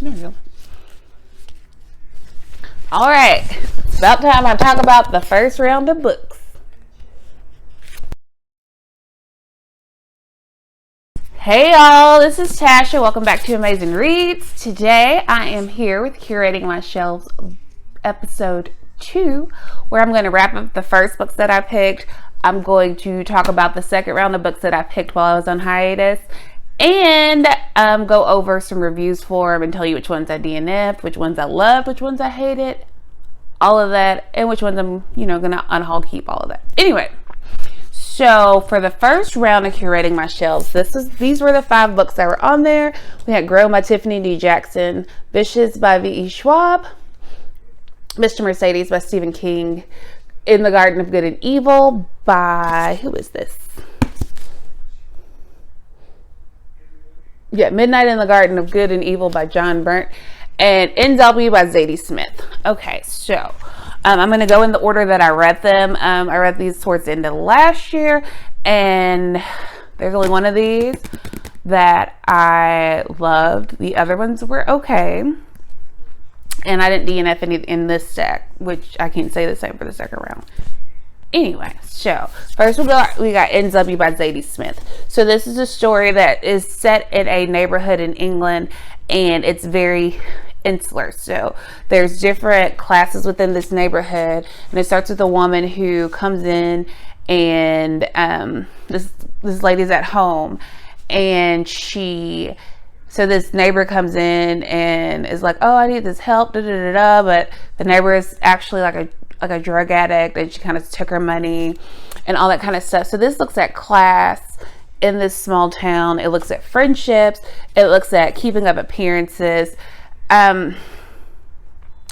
There we go. All right, it's about time I talk about the first round of books. Hey y'all, this is Tasha. Welcome back to Amazing Reads. Today I am here with Curating My Shelves episode 2, where I'm going to wrap up the first books that I picked. I'm going to talk about the second round of books that I picked while I was on hiatus, and go over some reviews for them and tell you which ones I DNF'd, which ones I loved, which ones I hated, all of that, and which ones I'm, gonna unhaul, keep, all of that. Anyway, so for the first round of Curating My Shelves, these were the 5 books that were on there. We had Grow by Tiffany D. Jackson, Vicious by V.E. Schwab, Mr. Mercedes by Stephen King, In the Garden of Good and Evil by, who is this? Yeah, Midnight in the Garden of Good and Evil by John Berndt, and NW by Zadie Smith. Okay, so I'm going to go in the order that I read them. I read these towards the end of last year, and there's only one of these that I loved. The other ones were okay, and I didn't DNF any in this stack, which I can't say the same for the second round. Anyway, so first we got NW by Zadie Smith. So this is a story that is set in a neighborhood in England, and it's very insular. So there's different classes within this neighborhood, and it starts with a woman who comes in, and this lady's at home, and so this neighbor comes in and is like, oh, I need this help, but the neighbor is actually like a drug addict, and she kind of took her money and all that kind of stuff. So this looks at class in this small town. It looks at friendships. It looks at keeping up appearances. This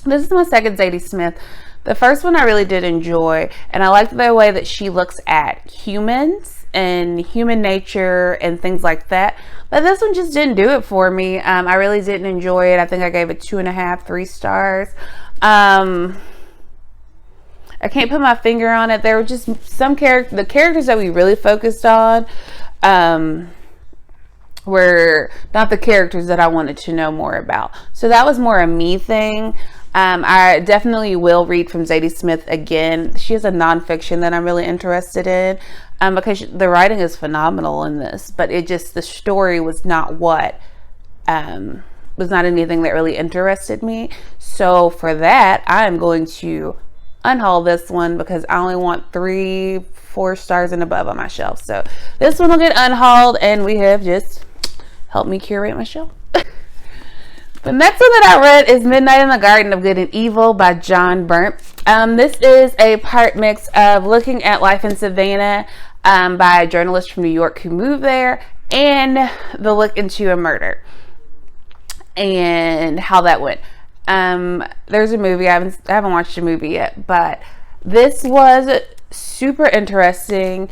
is my second Zadie Smith. The first one I really did enjoy, and I liked the way that she looks at humans and human nature and things like that. But this one just didn't do it for me. I really didn't enjoy it. I think I gave it 2.5, 3 stars. I can't put my finger on it. There were just some the characters that we really focused on were not the characters that I wanted to know more about. So that was more a me thing. I definitely will read from Zadie Smith again. She has a nonfiction that I'm really interested in because the writing is phenomenal in this, but the story was not was not anything that really interested me. So for that, I'm going to unhaul this one because I only want 3, 4 stars and above on my shelf. So this one will get unhauled, and we have just helped me curate my shelf. The next one that I read is Midnight in the Garden of Good and Evil by John Berndt. This is a part mix of looking at life in Savannah by a journalist from New York who moved there, and the look into a murder and how that went. There's a movie. I haven't watched the movie yet, but this was super interesting.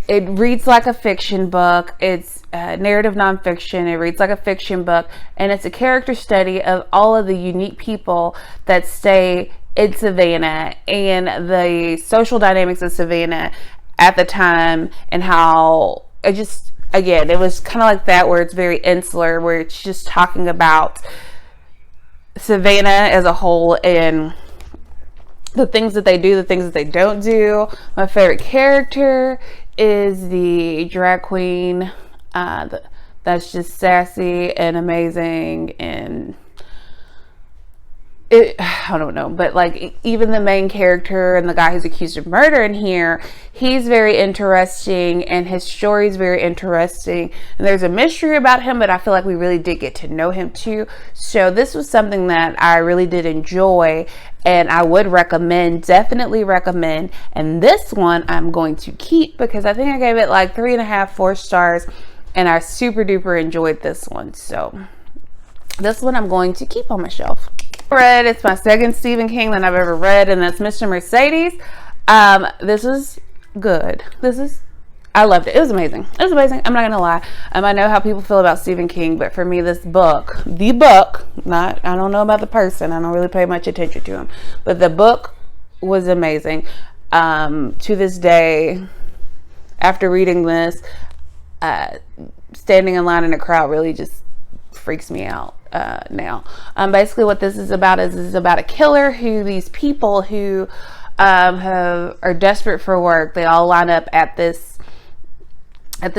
It reads like a fiction book. It's narrative nonfiction. It reads like a fiction book, and it's a character study of all of the unique people that stay in Savannah and the social dynamics of Savannah at the time, and how it was kind of like that, where it's very insular, where it's just talking about Savannah as a whole and the things that they do, the things that they don't do. My favorite character is the drag queen that's just sassy and amazing, and I don't know, but like even the main character and the guy who's accused of murder in here, he's very interesting, and his story is very interesting, and there's a mystery about him, but I feel like we really did get to know him too. So this was something that I really did enjoy, and I would definitely recommend. And this one I'm going to keep because I think I gave it like 3.5, 4 stars, and I super duper enjoyed this one. So this one I'm going to keep on my shelf. It's my second Stephen King that I've ever read, and that's Mr. Mercedes. This is good. I loved it. It was amazing. I'm not gonna lie. I know how people feel about Stephen King, but for me, I don't know about the person. I don't really pay much attention to him, but the book was amazing. To this day, after reading this, standing in line in a crowd really just freaks me out. now. Basically what this is about is about a killer who these people who are desperate for work. They all line up at this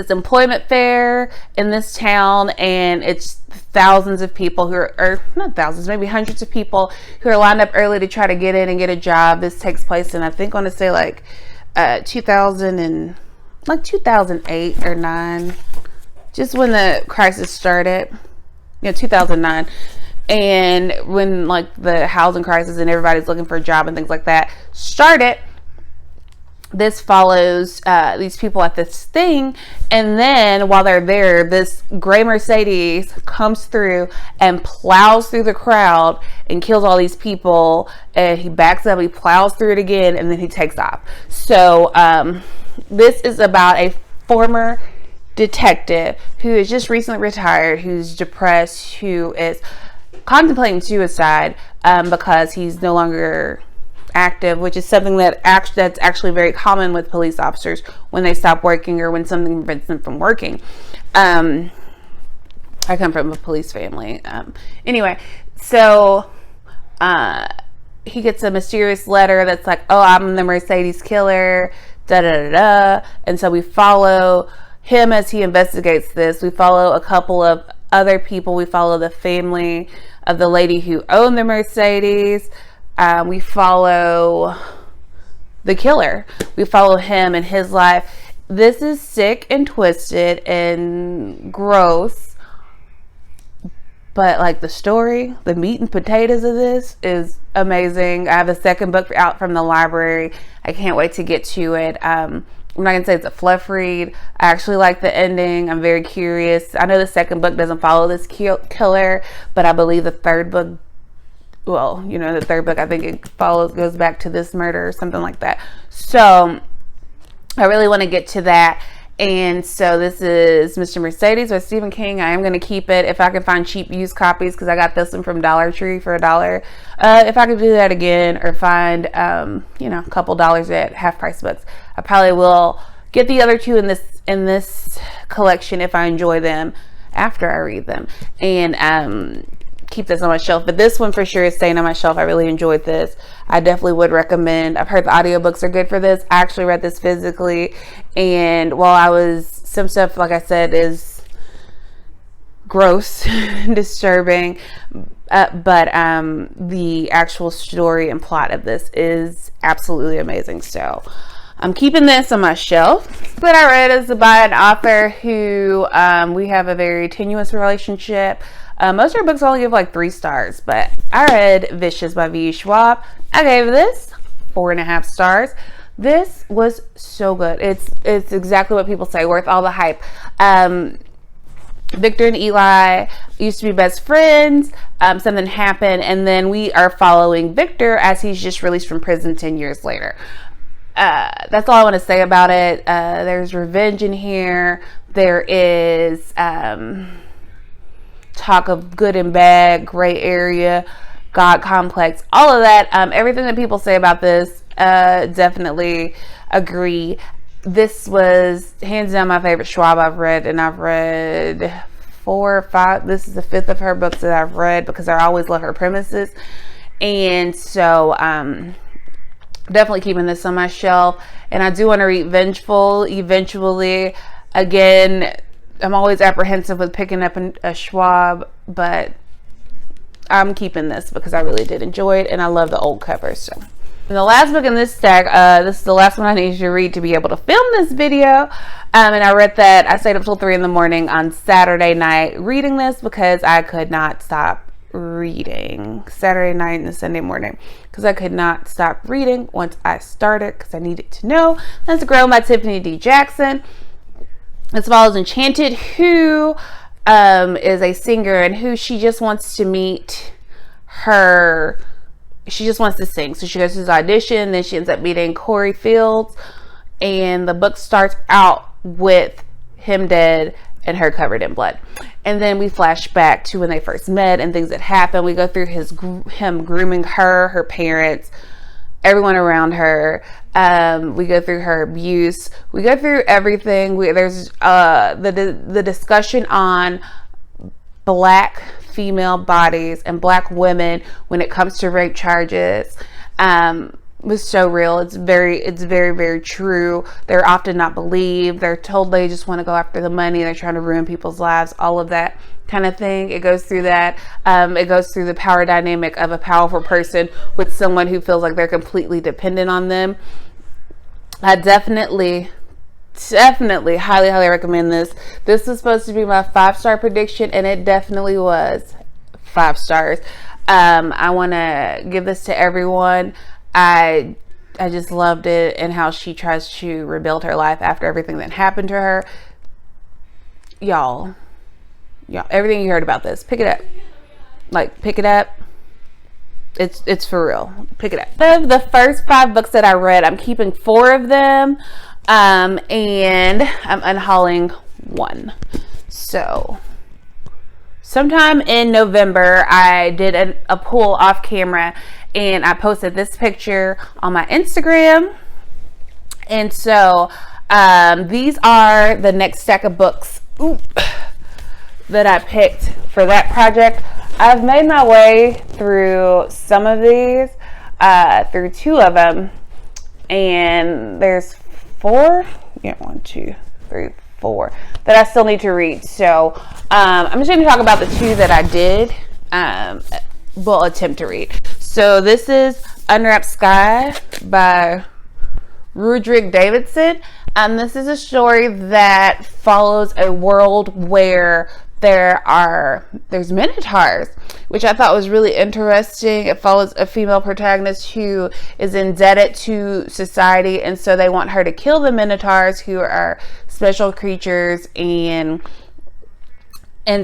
employment fair in this town, and it's thousands of people who are, or not thousands, maybe hundreds of people who are lined up early to try to get in and get a job. This takes place in, I think I want to say like 2008 or 9, just when the crisis started. 2009. And when like the housing crisis and everybody's looking for a job and things like that started. This follows these people at this thing, and then while they're there, this gray Mercedes comes through and plows through the crowd and kills all these people, and he backs up, he plows through it again, and then he takes off. So this is about a former detective who is just recently retired, who's depressed, who is contemplating suicide because he's no longer active, which is something that's actually very common with police officers when they stop working or when something prevents them from working. I come from a police family. Anyway, so he gets a mysterious letter that's like, oh, I'm the Mercedes killer, da da da da. And so we follow him as he investigates this. We follow a couple of other people. We follow the family of the lady who owned the Mercedes. We follow the killer. We follow him and his life. This is sick and twisted and gross, but like the story, the meat and potatoes of this is amazing. I have a second book out from the library. I can't wait to get to it. I'm not gonna say it's a fluff read. I actually like the ending. I'm very curious. I know the second book doesn't follow this killer, but I believe the third book, well, the third book, I think it goes back to this murder or something like that. So I really want to get to that. And so this is Mr. Mercedes by Stephen King. I am going to keep it if I can find cheap used copies, because I got this one from Dollar Tree for $1. If I could do that again, or find a couple dollars at half price books, I probably will get the other two in this collection if I enjoy them after I read them, and keep this on my shelf. But this one for sure is staying on my shelf. I really enjoyed this. I definitely would recommend. I've heard the audiobooks are good for this. I actually read this physically, and while some stuff, like I said, is gross and disturbing, but the actual story and plot of this is absolutely amazing. So I'm keeping this on my shelf. That I read is by an author who we have a very tenuous relationship. Most of her books only give like 3 stars, but I read Vicious by V. Schwab. I gave this 4.5 stars. This was so good. It's exactly what people say, worth all the hype. Victor and Eli used to be best friends. Something happened, and then we are following Victor as he's just released from prison 10 years later. That's all I want to say about it. There's revenge in here. There is talk of good and bad, gray area, God complex, all of that. Everything that people say about this, definitely agree. This was hands down my favorite Schwab I've read, and I've read 4 or 5. This is the 5th of her books that I've read, because I always love her premises. And so definitely keeping this on my shelf. And I do want to read Vengeful eventually. Again, I'm always apprehensive with picking up a Schwab, but I'm keeping this because I really did enjoy it, and I love the old covers. So, and the last book in this stack, this is the last one I needed to read to be able to film this video. And I read that. I stayed up till 3 in the morning on Saturday night reading this because I could not stop reading. Saturday night and Sunday morning, because I could not stop reading once I started, because I needed to know. That's Grown by Tiffany D. Jackson. As follows: Enchanted, who is a singer, and who she just wants to meet her. She just wants to sing. So she goes to this audition, then she ends up meeting Corey Fields, and the book starts out with him dead and her covered in blood. And then we flash back to when they first met and things that happened. We go through him grooming her parents, everyone around her. We go through her abuse. We go through everything. There's the discussion on black female bodies and Black women when it comes to rape charges was so real. It's very, very true. They're often not believed. They're told they just want to go after the money. They're trying to ruin people's lives, all of that kind of thing. It goes through that. It goes through the power dynamic of a powerful person with someone who feels like they're completely dependent on them. I definitely highly recommend this. This was supposed to be my 5-star prediction, and it definitely was 5 stars. I want to give this to everyone. I just loved it, and how she tries to rebuild her life after everything that happened to her. Y'all, everything you heard about this, pick it up. Like, pick it up. It's for real. Pick it up. Of the first 5 books that I read, I'm keeping 4 of them, and I'm unhauling 1. So sometime in November, I did a pull off camera, and I posted this picture on my Instagram. And so these are the next stack of books that I picked for that project. I've made my way through some of these, through 2 of them, and there's 4, 1, 2, 3, 4 that I still need to read. So I'm just going to talk about the 2 that I did, will attempt to read. So this is Unwrapped Sky by Rudrake Davidson. This is a story that follows a world where there's minotaurs, which I thought was really interesting. It follows a female protagonist who is indebted to society, and so they want her to kill the minotaurs, who are special creatures, and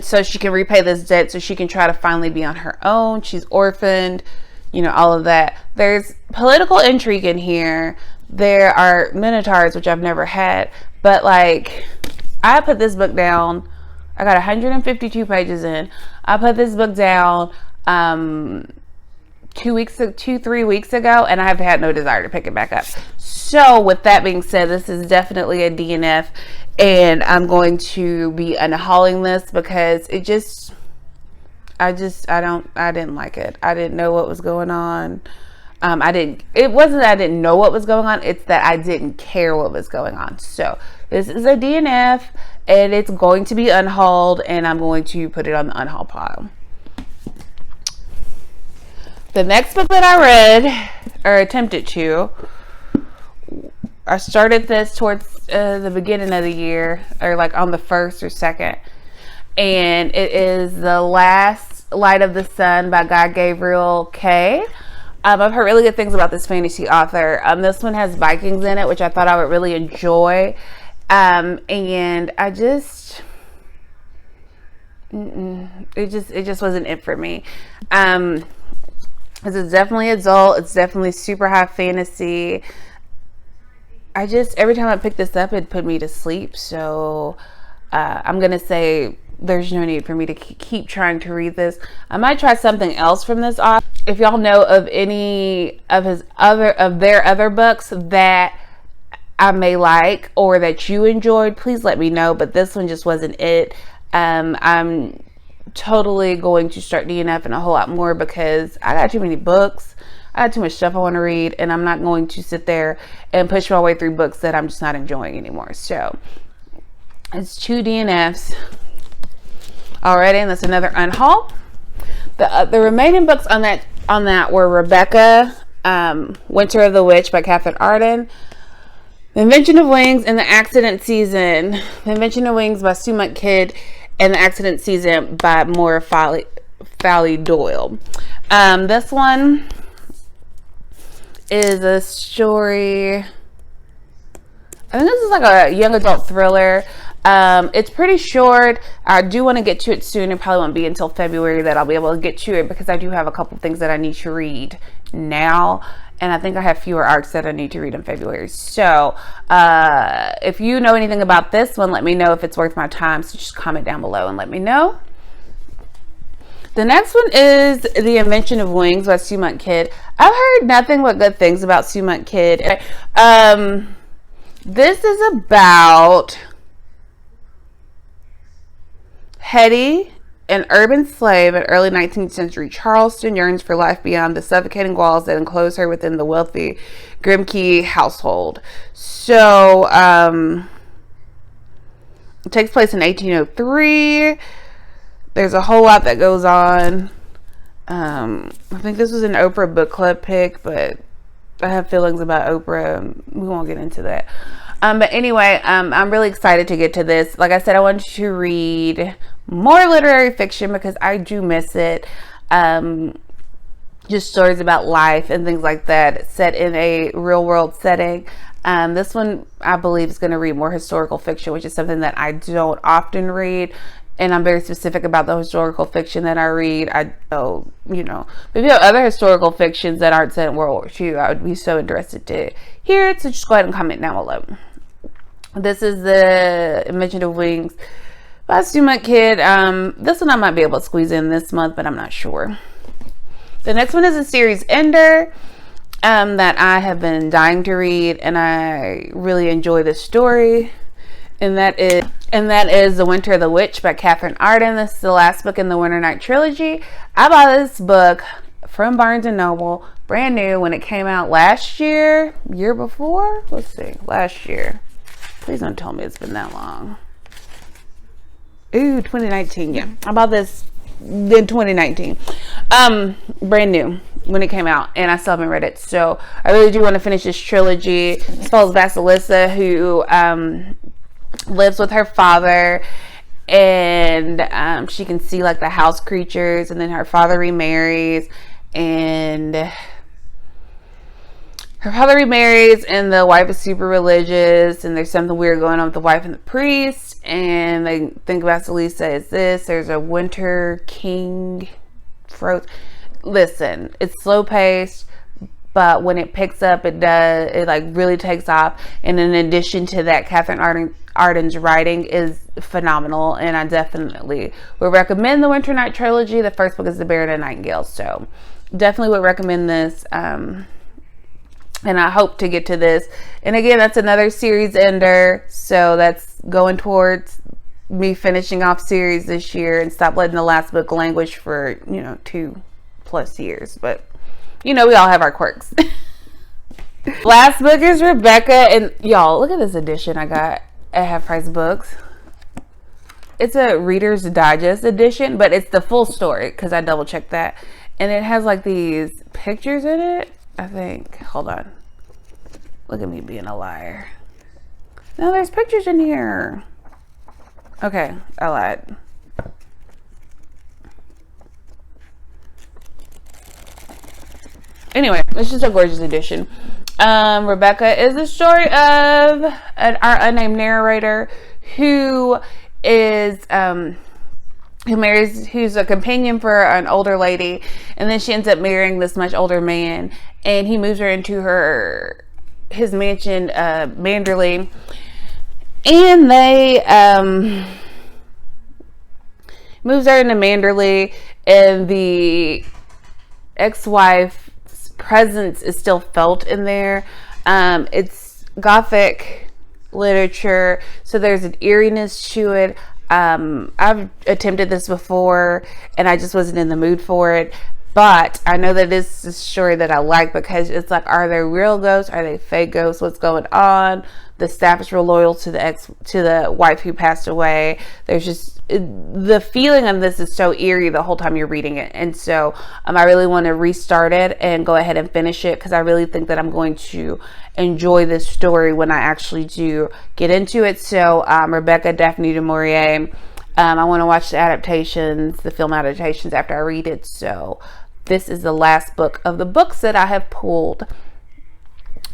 so she can repay this debt, so she can try to finally be on her own. She's orphaned, all of that. There's political intrigue in here. There are minotaurs, which I've never had, but like, I put this book down. I got 152 pages in. I put this book down 3 weeks ago, and I have had no desire to pick it back up. So with that being said, this is definitely a DNF, and I'm going to be unhauling this because I didn't like it. I didn't know what was going on. It wasn't that I didn't know what was going on. It's that I didn't care what was going on. So this is a DNF, and it's going to be unhauled, and I'm going to put it on the unhaul pile. The next book that I read, or attempted to, I started this towards the beginning of the year, or like on the 1st or 2nd, and it is The Last Light of the Sun by Gavriel K. I've heard really good things about this fantasy author. This one has Vikings in it, which I thought I would really enjoy. And I just, it just wasn't it for me. This is definitely adult. It's definitely super high fantasy. Every time I pick this up, it put me to sleep. So I'm going to say there's no need for me to keep trying to read this. I might try something else from this author. If y'all know of any of their other books that I may like or that you enjoyed, please let me know. But this one just wasn't it. I'm totally going to start DNFing a whole lot more because I got too many books. I got too much stuff I want to read, and I'm not going to sit there and push my way through books that I'm just not enjoying anymore. So it's 2 DNFs already, and that's another unhaul. The remaining books on that were Rebecca, Winter of the Witch by Katherine Arden, The Invention of Wings and the Accident Season, The Invention of Wings by Sue Kidd, and The Accident Season by Mora Fowley-Doyle. This one is a story, I think this is like a young adult thriller. It's pretty short. I do want to get to it soon. It probably won't be until February that I'll be able to get to it because I do have a couple things that I need to read now, and I think I have fewer arcs that I need to read in February. So if you know anything about this one, let me know if it's worth my time. So just comment down below and let me know. The next one is The Invention of Wings by Sue Kidd. I've heard nothing but good things about Sue Kidd. This is about Hetty An urban slave in early 19th century Charleston yearns for life beyond the suffocating walls that enclose her within the wealthy Grimke household. So, it takes place in 1803. There's a whole lot that goes on. I think this was an Oprah book club pick, but I have feelings about Oprah. We won't get into that. But anyway, I'm really excited to get to this. Like I said, I want you to read more literary fiction because I do miss it. Just stories about life and things like that set in a real world setting. This one, I believe, is going to read more historical fiction, which is something that I don't often read. And I'm very specific about the historical fiction that I read. But if you have other historical fictions that aren't set in World War II, I would be so interested to hear it. So just go ahead and comment down below. This is the Invention of Wings by Student Kid. This one I might be able to squeeze in this month, but I'm not sure. The next one is a series ender that I have been dying to read, and I really enjoy this story. And that is The Winter of the Witch by Katherine Arden. This is the last book in the Winter Night trilogy. I bought this book from Barnes & Noble, brand new, when it came out last year before? Let's see, last year. Please don't tell me it's been that long. Ooh, 2019, yeah. I bought this in 2019. Brand new when it came out, and I still haven't read it. So I really do want to finish this trilogy. This follows Vasilisa, who lives with her father, and she can see like the house creatures, and then her father remarries, and the wife is super religious, and there's something weird going on with the wife and the priest, and they think Vasilisa is this. There's a winter king froze. Listen, it's slow paced, but when it picks up, it like really takes off. And in addition to that, Katherine Arden's writing is phenomenal, and I definitely would recommend the Winter Night trilogy. The first book is the Bearded Nightingale, so definitely would recommend this. And I hope to get to this. And again, that's another series ender, so that's going towards me finishing off series this year and stop letting the last book languish for 2+ years. But we all have our quirks. Last book is Rebecca, and y'all, look at this edition I got at Half Price Books. It's a Reader's Digest edition, but it's the full story because I double checked that, and it has like these pictures in it, I think. Hold on, look at me being a liar. No, there's pictures in here. Okay, I lied. Anyway, it's just a gorgeous edition. Rebecca is the story of our unnamed narrator who's a companion for an older lady, and then she ends up marrying this much older man, and he moves her into his mansion, Manderley, and they moves her into Manderley, and the ex-wife presence is still felt in there. It's Gothic literature, so there's an eeriness to it. I've attempted this before and I just wasn't in the mood for it, but I know that this is a story that I like because it's like, are there real ghosts? Are they fake ghosts? What's going on? The staff is real loyal to the wife who passed away. There's just the feeling of this is so eerie the whole time you're reading it, and so I really want to restart it and go ahead and finish it because I really think that I'm going to enjoy this story when I actually do get into it. So Rebecca, Daphne, DuMaurier. I want to watch the adaptations, the film adaptations, after I read it. So this is the last book of the books that I have pulled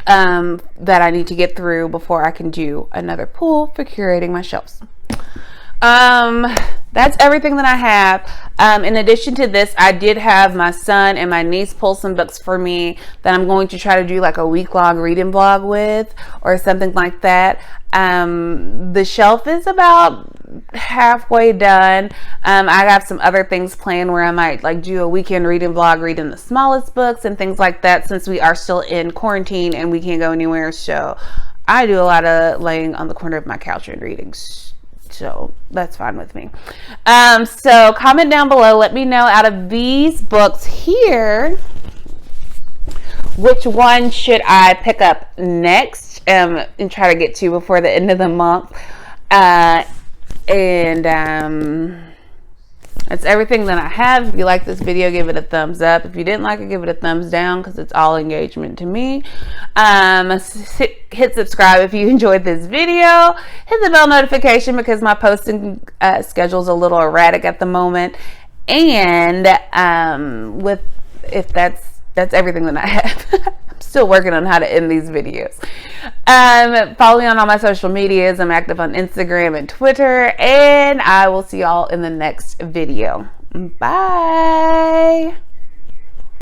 that I need to get through before I can do another pull for curating my shelves. That's everything that I have. In addition to this, I did have my son and my niece pull some books for me that I'm going to try to do like a week-long reading vlog with or something like that. The shelf is about halfway done. I got some other things planned where I might like do a weekend reading vlog, reading the smallest books and things like that, since we are still in quarantine and we can't go anywhere. So I do a lot of laying on the corner of my couch and reading. So that's fine with me. So comment down below. Let me know out of these books here, which one should I pick up next and try to get to before the end of the month. That's everything that I have. If you like this video, give it a thumbs up. If you didn't like it, give it a thumbs down, because it's all engagement to me. Hit subscribe if you enjoyed this video. Hit the bell notification, because my posting schedule is a little erratic at the moment. And that's everything that I have. I'm still working on how to end these videos. Follow me on all my social medias. I'm active on Instagram and Twitter, and I will see y'all in the next video. Bye.